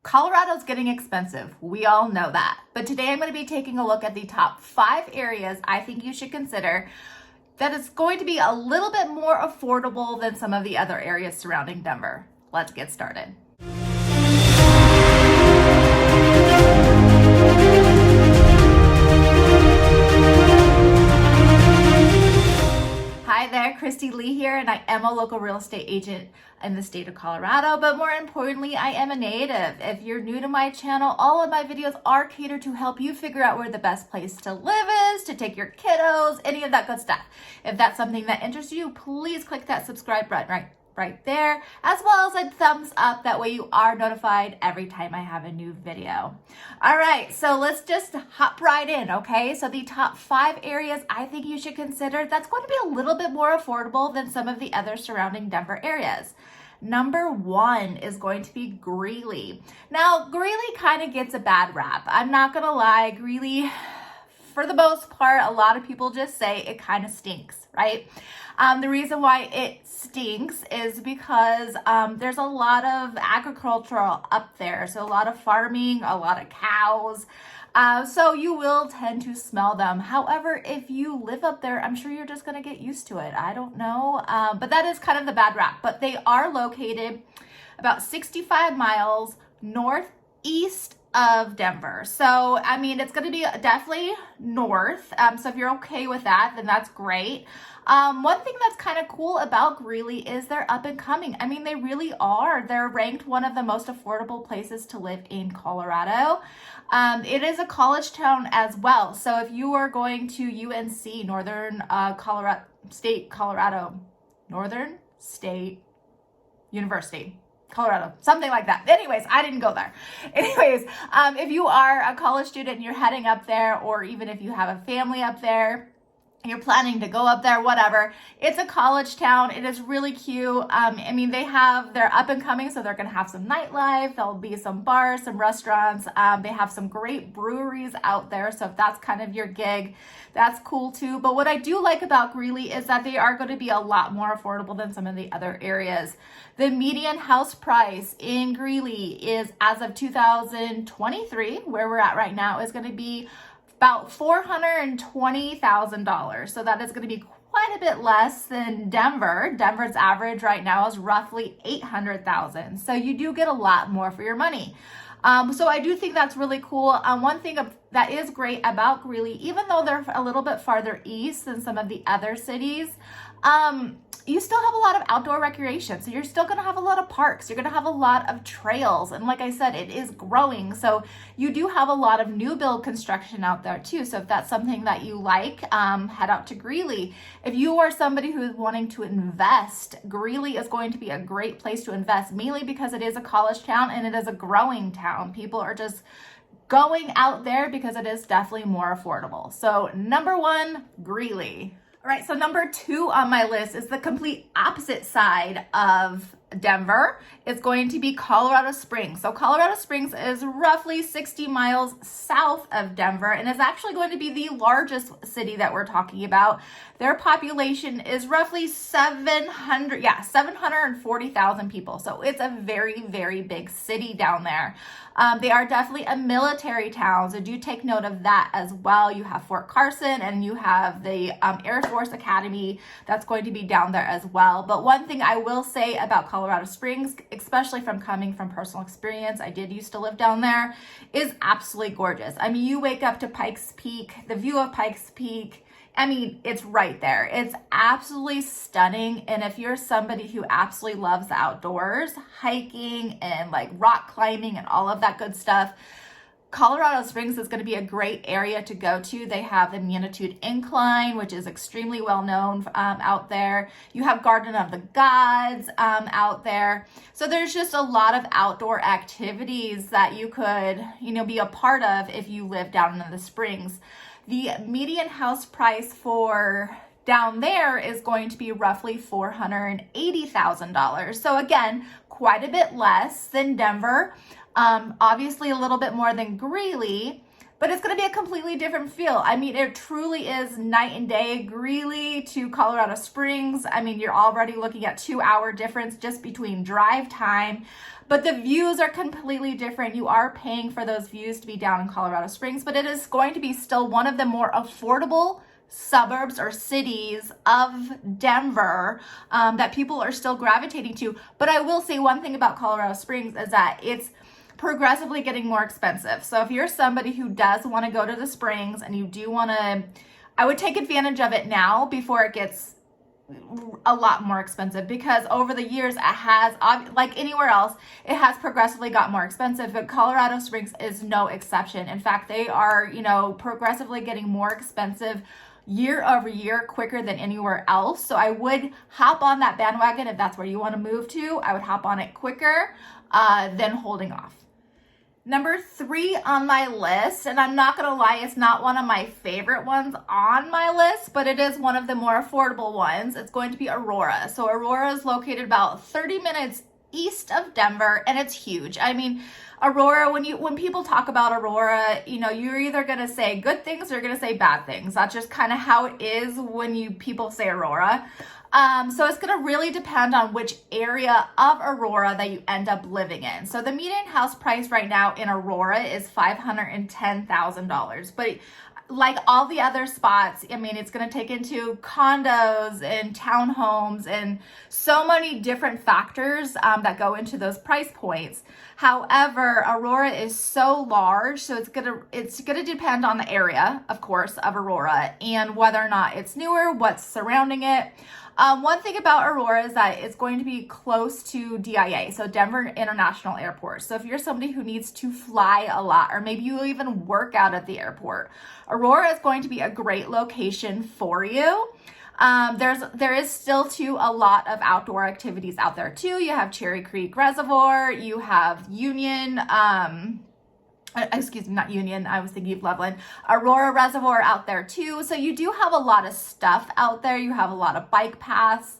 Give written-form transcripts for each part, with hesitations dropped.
Colorado's getting expensive. We all know that. But today I'm going to be taking a look at the top 5 areas I think you should consider that is going to be a little bit more affordable than some of the other areas surrounding Denver. Let's get started. Hi there, Christy Lee here, and I am a local real estate agent in the state of Colorado, but more importantly, I am a native. If you're new to my channel, all of my videos are catered to help you figure out where the best place to live is, to take your kiddos, any of that good stuff. If that's something that interests you, please click that subscribe button right there, as well as a thumbs up. That way you are notified every time I have a new video. All right, so let's just hop right in, okay? So the top 5 areas I think you should consider that's going to be a little bit more affordable than some of the other surrounding Denver areas. Number 1 is going to be Greeley. Now, Greeley kind of gets a bad rap. I'm not gonna lie, Greeley, for the most part, a lot of people just say it kind of stinks, right? The reason why it stinks is because there's a lot of agricultural up there. So a lot of farming, a lot of cows. So you will tend to smell them. However, if you live up there, I'm sure you're just going to get used to it. I don't know. But that is kind of the bad rap. But they are located about 65 miles northeast of Denver. So, I mean, it's going to be definitely north. So if you're okay with that, then that's great. One thing that's kind of cool about Greeley is they're up and coming. I mean, they really are. They're ranked one of the most affordable places to live in Colorado. It is a college town as well. So if you are going to UNC, Northern State University, Colorado, something like that. Anyways, I didn't go there. Anyways, if you are a college student and you're heading up there, or even if you have a family up there, you're planning to go up there, whatever, it's a college town. It is really cute. I mean, they're up and coming, so they're going to have some nightlife. There'll be some bars, some restaurants. They have some great breweries out there. So if that's kind of your gig, that's cool too. But what I do like about Greeley is that they are going to be a lot more affordable than some of the other areas. The median house price in Greeley is, as of 2023, where we're at right now, is going to be about $420,000. So that is going to be quite a bit less than Denver. Denver's average right now is roughly $800,000. So you do get a lot more for your money. So I do think that's really cool. One thing that is great about Greeley, even though they're a little bit farther east than some of the other cities, you still have a lot of outdoor recreation. So you're still going to have a lot of parks. You're going to have a lot of trails. And like I said, it is growing. So you do have a lot of new build construction out there too. So if that's something that you like, head out to Greeley. If you are somebody who is wanting to invest, Greeley is going to be a great place to invest, mainly because it is a college town and it is a growing town. People are just going out there because it is definitely more affordable. So number 1, Greeley. All right, so number 2 on my list is the complete opposite side of Denver. It's going to be Colorado Springs. So Colorado Springs is roughly 60 miles south of Denver and is actually going to be the largest city that we're talking about. Their population is roughly 740,000 people. So it's a very, very big city down there. They are definitely a military town, so do take note of that as well. You have Fort Carson and you have the Air Force Academy that's going to be down there as well. But one thing I will say about Colorado Springs, especially from coming from personal experience, I did used to live down there, is absolutely gorgeous. I mean, you wake up to Pikes Peak, the view of Pikes Peak, I mean, it's right there. It's absolutely stunning. And if you're somebody who absolutely loves the outdoors, hiking and like rock climbing and all of that good stuff, Colorado Springs is going to be a great area to go to. They have the Manitude Incline, which is extremely well known out there. You have Garden of the Gods out there. So there's just a lot of outdoor activities that you could, be a part of if you live down in the Springs. The median house price for down there is going to be roughly $480,000. So again, quite a bit less than Denver. Obviously a little bit more than Greeley, but it's going to be a completely different feel. I mean, it truly is night and day. Greeley to Colorado Springs, I mean, you're already looking at 2-hour difference just between drive time, but the views are completely different. You are paying for those views to be down in Colorado Springs, but it is going to be still one of the more affordable suburbs or cities of Denver that people are still gravitating to. But I will say one thing about Colorado Springs is that it's progressively getting more expensive. So if you're somebody who does want to go to the Springs and you do want to, I would take advantage of it now before it gets a lot more expensive, because over the years it has, like anywhere else, it has progressively got more expensive, but Colorado Springs is no exception. In fact, they are, progressively getting more expensive year over year, quicker than anywhere else. So I would hop on that bandwagon if that's where you want to move to. I would hop on it quicker than holding off. Number 3 on my list, and I'm not gonna lie, it's not one of my favorite ones on my list, but it is one of the more affordable ones. It's going to be Aurora. So Aurora is located about 30 minutes east of Denver, and it's huge. I mean, Aurora, when people talk about Aurora, you're either gonna say good things or you're gonna say bad things. That's just kind of how it is when people say Aurora. So it's going to really depend on which area of Aurora that you end up living in. So the median house price right now in Aurora is $510,000. But like all the other spots, I mean, it's going to take into condos and townhomes and so many different factors that go into those price points. However, Aurora is so large, so it's gonna depend on the area, of course, of Aurora and whether or not it's newer, what's surrounding it. One thing about Aurora is that it's going to be close to DIA, so Denver International Airport. So if you're somebody who needs to fly a lot, or maybe you even work out at the airport, Aurora is going to be a great location for you. There is still too a lot of outdoor activities out there too. You have Cherry Creek Reservoir, you have Union, excuse me, not Union, I was thinking of Loveland, Aurora Reservoir out there too. So you do have a lot of stuff out there. You have a lot of bike paths.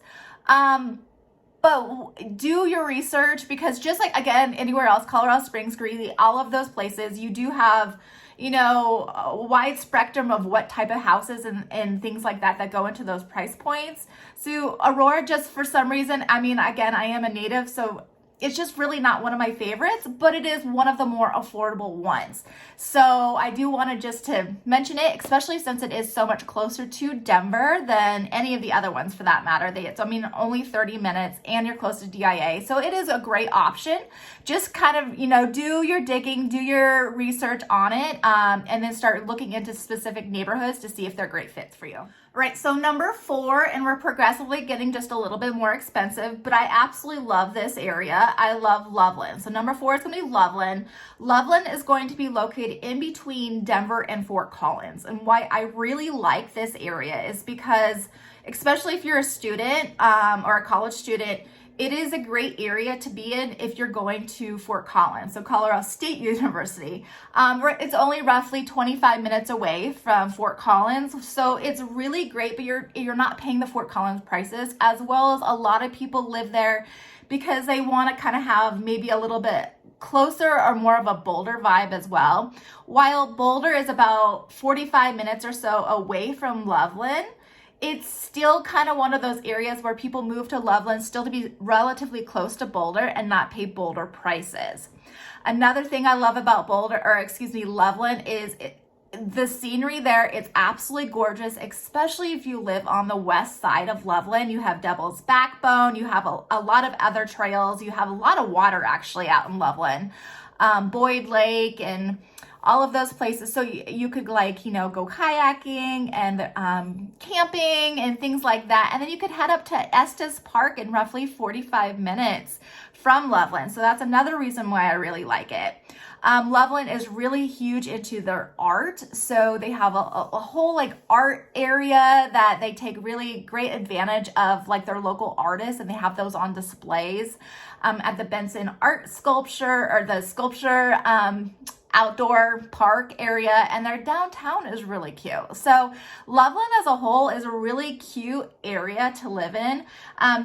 But do your research, because just like, again, anywhere else, Colorado Springs, Greeley, all of those places, you do have, a wide spectrum of what type of houses and things like that go into those price points. So Aurora, just for some reason, I mean, again, I am a native, so it's just really not one of my favorites, but it is one of the more affordable ones. So I do want to just to mention it, especially since it is so much closer to Denver than any of the other ones for that matter. Only 30 minutes and you're close to DIA. So it is a great option. Just kind of, do your digging, do your research on it, and then start looking into specific neighborhoods to see if they're great fits for you. Right, so number 4, and we're progressively getting just a little bit more expensive, but I absolutely love this area. I love Loveland. So number 4 is going to be Loveland. Loveland is going to be located in between Denver and Fort Collins. And why I really like this area is because, especially if you're a student or a college student, it is a great area to be in if you're going to Fort Collins, so Colorado State University. It's only roughly 25 minutes away from Fort Collins, so it's really great, but you're not paying the Fort Collins prices, as well as a lot of people live there because they want to kind of have maybe a little bit closer or more of a Boulder vibe as well. While Boulder is about 45 minutes or so away from Loveland, it's still kind of one of those areas where people move to Loveland still to be relatively close to Boulder and not pay Boulder prices. Another thing I love about Loveland is the scenery there. It's absolutely gorgeous, especially if you live on the west side of Loveland. You have Devil's Backbone, you have a lot of other trails, you have a lot of water actually out in Loveland, Boyd Lake and all of those places. So you could go kayaking and camping and things like that. And then you could head up to Estes Park in roughly 45 minutes from Loveland. So that's another reason why I really like it. Loveland is really huge into their art. So they have a whole art area that they take really great advantage of, their local artists, and they have those on displays at the Benson Art Sculpture or the Sculpture outdoor park area, and their downtown is really cute. So Loveland as a whole is a really cute area to live in.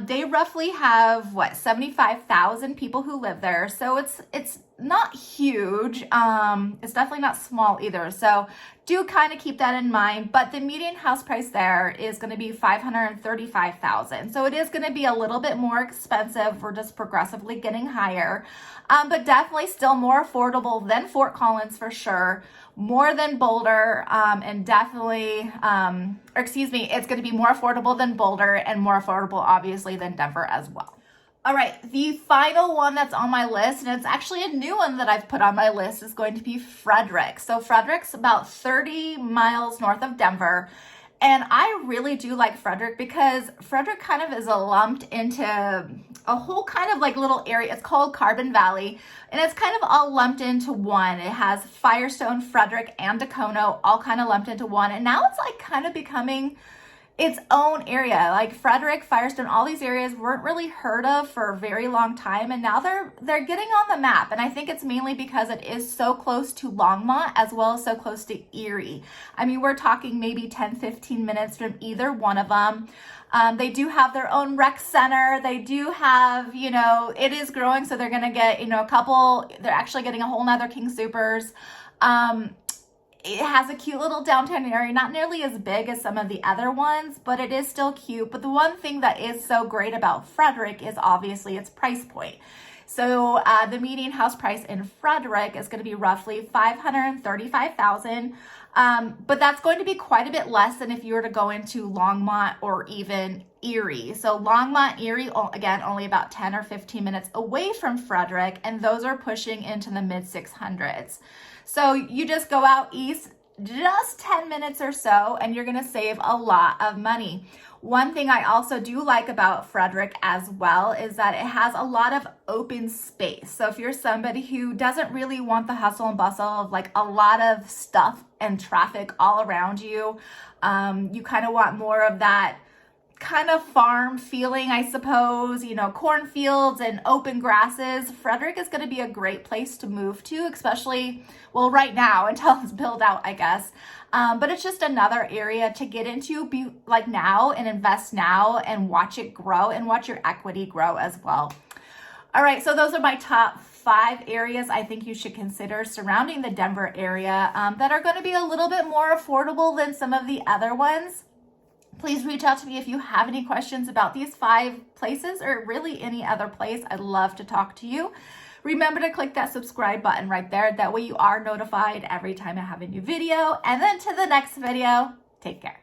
They roughly have 75,000 people who live there. So it's not huge. It's definitely not small either. So do kind of keep that in mind. But the median house price there is going to be $535,000. So it is going to be a little bit more expensive. We're just progressively getting higher, but definitely still more affordable than Fort Collins for sure. More than Boulder, and definitely, it's going to be more affordable than Boulder and more affordable, obviously, than Denver as well. All right, the final one that's on my list, and it's actually a new one that I've put on my list, is going to be Frederick. So Frederick's about 30 miles north of Denver. And I really do like Frederick because Frederick kind of is lumped into a whole kind of like little area. It's called Carbon Valley, and it's kind of all lumped into one. It has Firestone, Frederick, and Dacono all kind of lumped into one. And now it's like kind of becoming its own area. Like Frederick, Firestone, all these areas weren't really heard of for a very long time, and now they're getting on the map. And I think it's mainly because it is so close to Longmont as well as so close to Erie. I mean, we're talking maybe 10-15 minutes from either one of them. They do have their own rec center. They do have, it is growing, so they're going to get, they're actually getting a whole nother King Soopers. It has a cute little downtown area, not nearly as big as some of the other ones, but it is still cute. But the one thing that is so great about Frederick is obviously its price point. So the median house price in Frederick is going to be roughly $535,000, but that's going to be quite a bit less than if you were to go into Longmont or even Erie. So Longmont, Erie, again, only about 10 or 15 minutes away from Frederick, and those are pushing into the mid 600s. So you just go out east just 10 minutes or so, and you're going to save a lot of money. One thing I also do like about Frederick as well is that it has a lot of open space. So if you're somebody who doesn't really want the hustle and bustle of like a lot of stuff and traffic all around you, you kind of want more of that kind of farm feeling, I suppose, cornfields and open grasses. Frederick is going to be a great place to move to, especially, well, right now until it's built out, I guess. But it's just another area to get into, be like now and invest now and watch it grow and watch your equity grow as well. All right, so those are my top 5 areas I think you should consider surrounding the Denver area that are going to be a little bit more affordable than some of the other ones. Please reach out to me if you have any questions about these 5 places or really any other place. I'd love to talk to you. Remember to click that subscribe button right there. That way you are notified every time I have a new video. And then to the next video, take care.